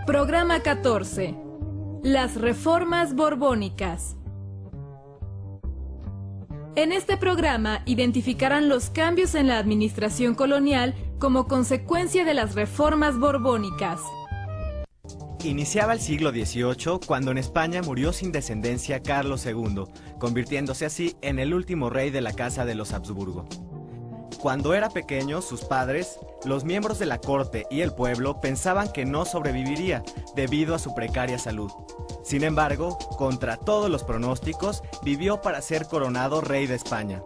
Programa 14. Las reformas borbónicas. En este programa identificarán los cambios en la administración colonial como consecuencia de las reformas borbónicas. Iniciaba el siglo XVIII cuando en España murió sin descendencia Carlos II, convirtiéndose así en el último rey de la casa de los Habsburgo. Cuando era pequeño, sus padres, los miembros de la corte y el pueblo pensaban que no sobreviviría debido a su precaria salud. Sin embargo, contra todos los pronósticos, vivió para ser coronado rey de España.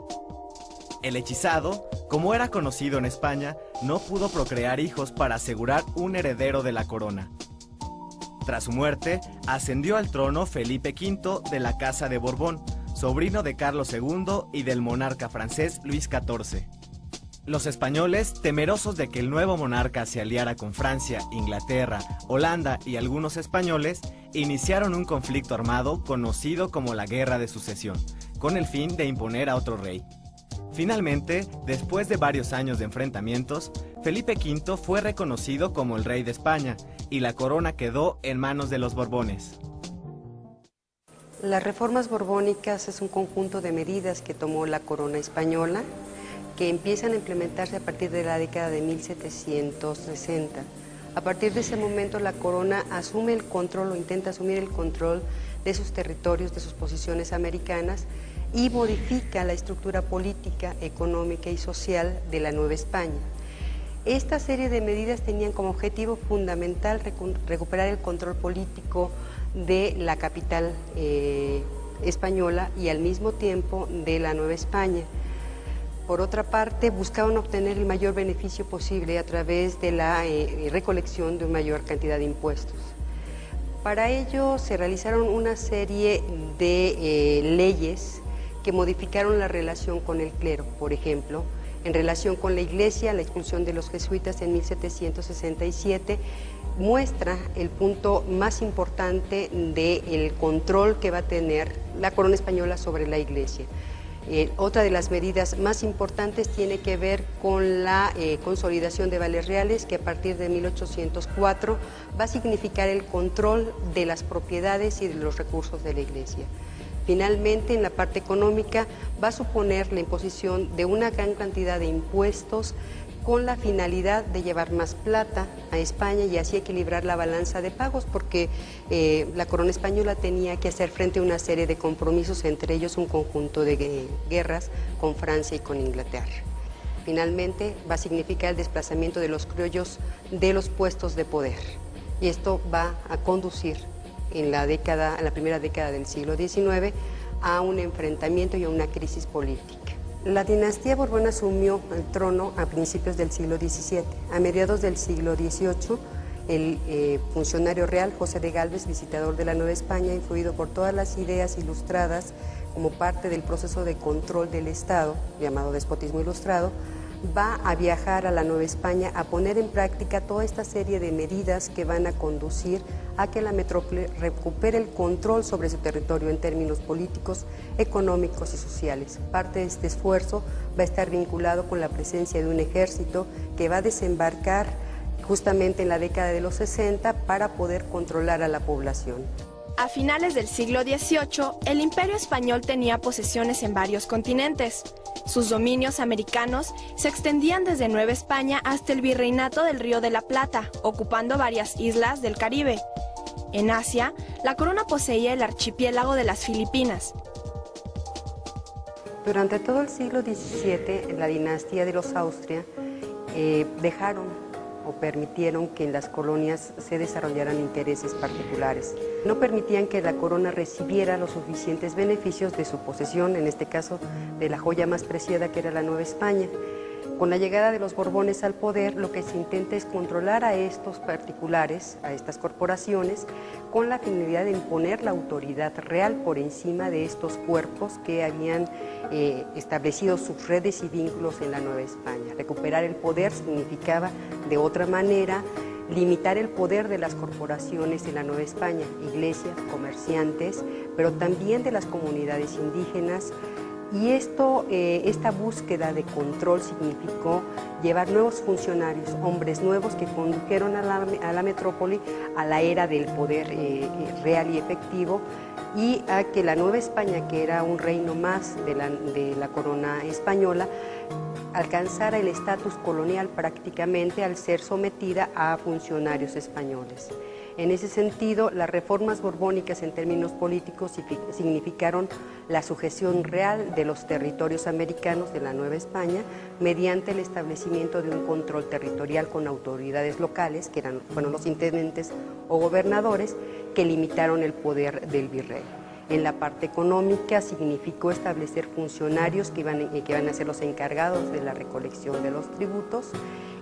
El hechizado, como era conocido en España, no pudo procrear hijos para asegurar un heredero de la corona. Tras su muerte, ascendió al trono Felipe V de la Casa de Borbón, sobrino de Carlos II y del monarca francés Luis XIV. Los españoles, temerosos de que el nuevo monarca se aliara con Francia, Inglaterra, Holanda y algunos españoles, iniciaron un conflicto armado conocido como la Guerra de Sucesión, con el fin de imponer a otro rey. Finalmente, después de varios años de enfrentamientos, Felipe V fue reconocido como el rey de España y la corona quedó en manos de los Borbones. Las reformas borbónicas es un conjunto de medidas que tomó la corona española que empiezan a implementarse a partir de la década de 1760. A partir de ese momento la corona asume el control o intenta asumir el control de sus territorios, de sus posiciones americanas y modifica la estructura política, económica y social de la Nueva España. Esta serie de medidas tenían como objetivo fundamental recuperar el control político de la capital española y al mismo tiempo de la Nueva España. Por otra parte, buscaban obtener el mayor beneficio posible a través de la recolección de una mayor cantidad de impuestos. Para ello se realizaron una serie de leyes que modificaron la relación con el clero, por ejemplo, en relación con la Iglesia, la expulsión de los jesuitas en 1767 muestra el punto más importante del control que va a tener la corona española sobre la Iglesia. Otra de las medidas más importantes tiene que ver con la consolidación de vales reales, que a partir de 1804 va a significar el control de las propiedades y de los recursos de la Iglesia. Finalmente, en la parte económica, va a suponer la imposición de una gran cantidad de impuestos con la finalidad de llevar más plata a España y así equilibrar la balanza de pagos, porque la corona española tenía que hacer frente a una serie de compromisos, entre ellos un conjunto de guerras con Francia y con Inglaterra. Finalmente, va a significar el desplazamiento de los criollos de los puestos de poder, y esto va a conducir en la primera década del siglo XIX a un enfrentamiento y a una crisis política. La dinastía Borbón asumió el trono a principios del siglo XVII. A mediados del siglo XVIII, el funcionario real José de Gálvez, visitador de la Nueva España, influido por todas las ideas ilustradas como parte del proceso de control del Estado, llamado despotismo ilustrado, va a viajar a la Nueva España a poner en práctica toda esta serie de medidas que van a conducir a que la metrópoli recupere el control sobre su territorio en términos políticos, económicos y sociales. Parte de este esfuerzo va a estar vinculado con la presencia de un ejército que va a desembarcar justamente en la década de los 60 para poder controlar a la población. A finales del siglo XVIII, el Imperio Español tenía posesiones en varios continentes. Sus dominios americanos se extendían desde Nueva España hasta el Virreinato del Río de la Plata, ocupando varias islas del Caribe. En Asia, la corona poseía el archipiélago de las Filipinas. Durante todo el siglo XVII, la dinastía de los Austria dejaron o permitieron que en las colonias se desarrollaran intereses particulares. No permitían que la corona recibiera los suficientes beneficios de su posesión, en este caso de la joya más preciada que era la Nueva España. Con la llegada de los Borbones al poder, lo que se intenta es controlar a estos particulares, a estas corporaciones, con la finalidad de imponer la autoridad real por encima de estos cuerpos que habían establecido sus redes y vínculos en la Nueva España. Recuperar el poder significaba, de otra manera, limitar el poder de las corporaciones en la Nueva España, iglesias, comerciantes, pero también de las comunidades indígenas, Y esta búsqueda de control significó llevar nuevos funcionarios, hombres nuevos que condujeron a la metrópoli a la era del poder real y efectivo, y a que la Nueva España, que era un reino más de la corona española, alcanzara el estatus colonial prácticamente al ser sometida a funcionarios españoles. En ese sentido, las reformas borbónicas en términos políticos significaron la sujeción real de los territorios americanos de la Nueva España mediante el establecimiento de un control territorial con autoridades locales, que fueron los intendentes o gobernadores, que limitaron el poder del virrey. En la parte económica significó establecer funcionarios que iban a ser los encargados de la recolección de los tributos,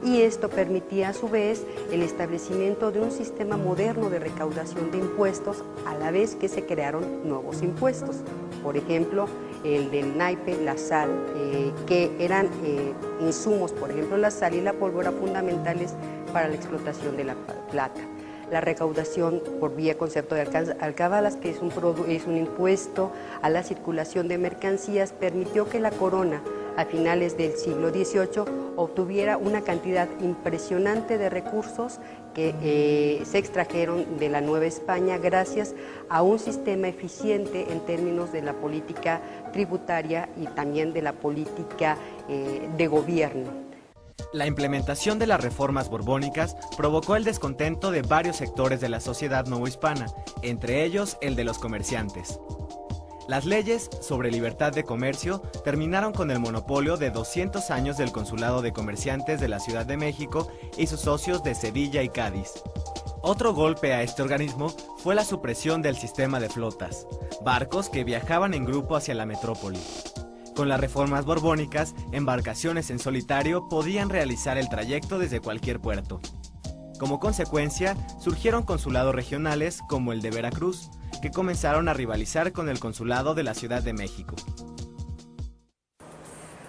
y esto permitía a su vez el establecimiento de un sistema moderno de recaudación de impuestos, a la vez que se crearon nuevos impuestos. Por ejemplo, el del naipe, la sal, que eran insumos, por ejemplo la sal y la pólvora, fundamentales para la explotación de la plata. La recaudación por vía concepto de alcabalas, que es un impuesto a la circulación de mercancías, permitió que la corona a finales del siglo XVIII obtuviera una cantidad impresionante de recursos que se extrajeron de la Nueva España gracias a un sistema eficiente en términos de la política tributaria y también de la política de gobierno. La implementación de las reformas borbónicas provocó el descontento de varios sectores de la sociedad novohispana, entre ellos el de los comerciantes. Las leyes sobre libertad de comercio terminaron con el monopolio de 200 años del Consulado de Comerciantes de la Ciudad de México y sus socios de Sevilla y Cádiz. Otro golpe a este organismo fue la supresión del sistema de flotas, barcos que viajaban en grupo hacia la metrópoli. Con las reformas borbónicas, embarcaciones en solitario podían realizar el trayecto desde cualquier puerto. Como consecuencia, surgieron consulados regionales como el de Veracruz, que comenzaron a rivalizar con el consulado de la Ciudad de México.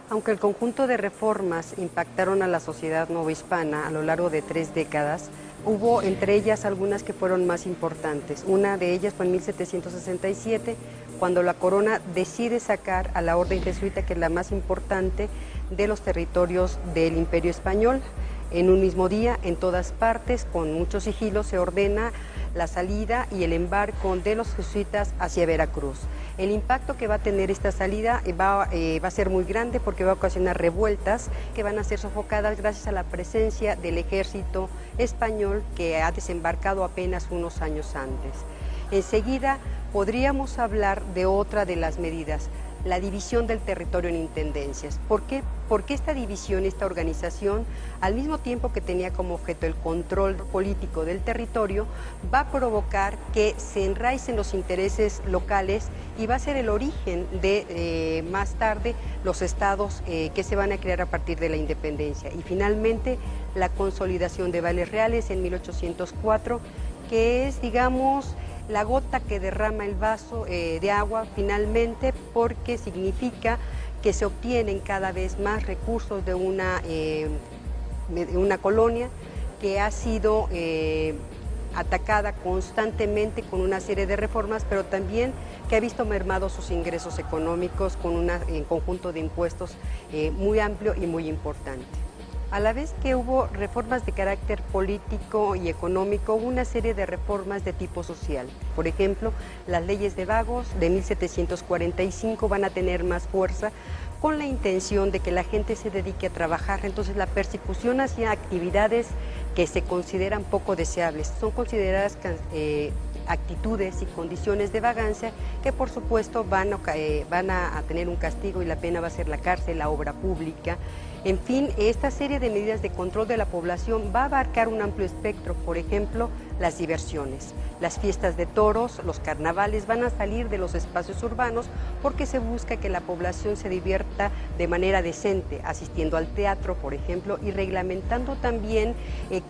Aunque el conjunto de reformas impactaron a la sociedad novohispana a lo largo de 3 décadas, hubo entre ellas algunas que fueron más importantes. Una de ellas fue en 1767, cuando la corona decide sacar a la orden jesuita, que es la más importante de los territorios del Imperio Español. En un mismo día, en todas partes, con mucho sigilo, se ordena la salida y el embarco de los jesuitas hacia Veracruz. El impacto que va a tener esta salida va a ser muy grande, porque va a ocasionar revueltas que van a ser sofocadas gracias a la presencia del ejército español, que ha desembarcado apenas unos años antes. Enseguida podríamos hablar de otra de las medidas, la división del territorio en intendencias. ¿Por qué? Porque esta división, esta organización, al mismo tiempo que tenía como objeto el control político del territorio, va a provocar que se enraicen los intereses locales y va a ser el origen de, más tarde, los estados que se van a crear a partir de la independencia. Y finalmente, la consolidación de vales reales en 1804, que es, digamos, la gota que derrama el vaso de agua finalmente, porque significa que se obtienen cada vez más recursos de una colonia que ha sido atacada constantemente con una serie de reformas, pero también que ha visto mermados sus ingresos económicos con un conjunto de impuestos muy amplio y muy importante. A la vez que hubo reformas de carácter político y económico, hubo una serie de reformas de tipo social. Por ejemplo, las leyes de vagos de 1745 van a tener más fuerza, con la intención de que la gente se dedique a trabajar. Entonces, la persecución hacia actividades que se consideran poco deseables son consideradas actitudes y condiciones de vagancia que, por supuesto, van a tener un castigo, y la pena va a ser la cárcel, la obra pública. En fin, esta serie de medidas de control de la población va a abarcar un amplio espectro. Por ejemplo, las diversiones, las fiestas de toros, los carnavales van a salir de los espacios urbanos, porque se busca que la población se divierta de manera decente, asistiendo al teatro, por ejemplo, y reglamentando también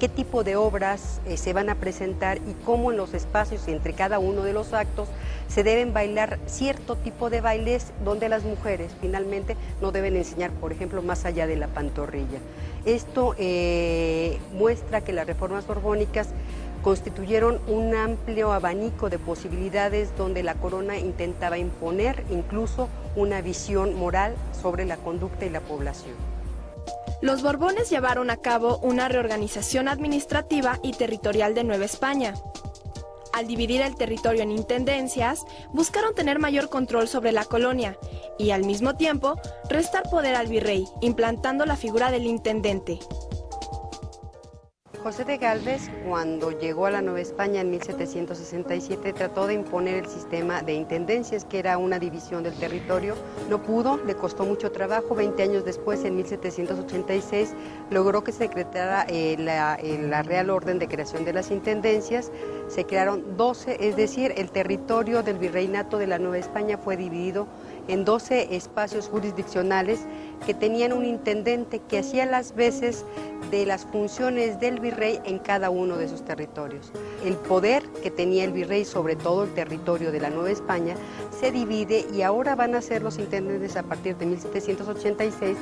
qué tipo de obras se van a presentar y cómo en los espacios, entre cada uno de los actos, se deben bailar cierto tipo de bailes, donde las mujeres finalmente no deben enseñar, por ejemplo, más allá de la pantorrilla. Esto muestra que las reformas borbónicas constituyeron un amplio abanico de posibilidades donde la corona intentaba imponer incluso una visión moral sobre la conducta y la población. Los Borbones llevaron a cabo una reorganización administrativa y territorial de Nueva España. Al dividir el territorio en intendencias, buscaron tener mayor control sobre la colonia y al mismo tiempo restar poder al virrey, implantando la figura del intendente. José de Gálvez, cuando llegó a la Nueva España en 1767, trató de imponer el sistema de intendencias, que era una división del territorio. No pudo, le costó mucho trabajo. 20 años después, en 1786, logró que se decretara la Real Orden de Creación de las Intendencias. Se crearon 12, es decir, el territorio del virreinato de la Nueva España fue dividido en 12 espacios jurisdiccionales que tenían un intendente que hacía las veces de las funciones del virrey en cada uno de esos territorios. El poder que tenía el virrey sobre todo el territorio de la Nueva España se divide y ahora van a ser los intendentes a partir de 1786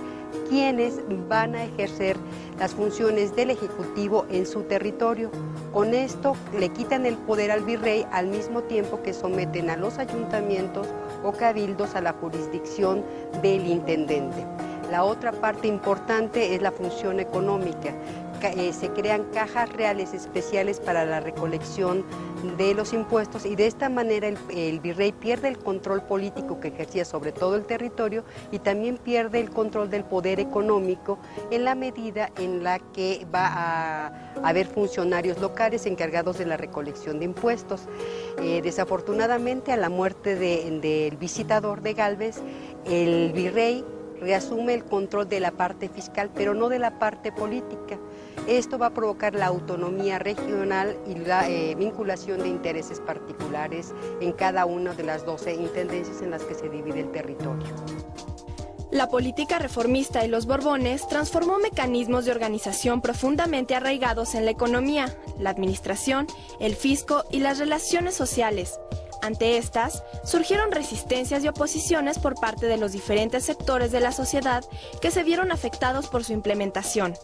quienes van a ejercer las funciones del Ejecutivo en su territorio. Con esto le quitan el poder al virrey al mismo tiempo que someten a los ayuntamientos o cabildos a la jurisdicción del intendente. La otra parte importante es la función económica. Se crean cajas reales especiales para la recolección de los impuestos y de esta manera el virrey pierde el control político que ejercía sobre todo el territorio y también pierde el control del poder económico en la medida en la que va a haber funcionarios locales encargados de la recolección de impuestos. Desafortunadamente, a la muerte del visitador de Gálvez, el virrey reasume el control de la parte fiscal, pero no de la parte política. Esto va a provocar la autonomía regional y la vinculación de intereses particulares en cada una de las 12 intendencias en las que se divide el territorio. La política reformista y los Borbones transformó mecanismos de organización profundamente arraigados en la economía, la administración, el fisco y las relaciones sociales. Ante estas, surgieron resistencias y oposiciones por parte de los diferentes sectores de la sociedad que se vieron afectados por su implementación.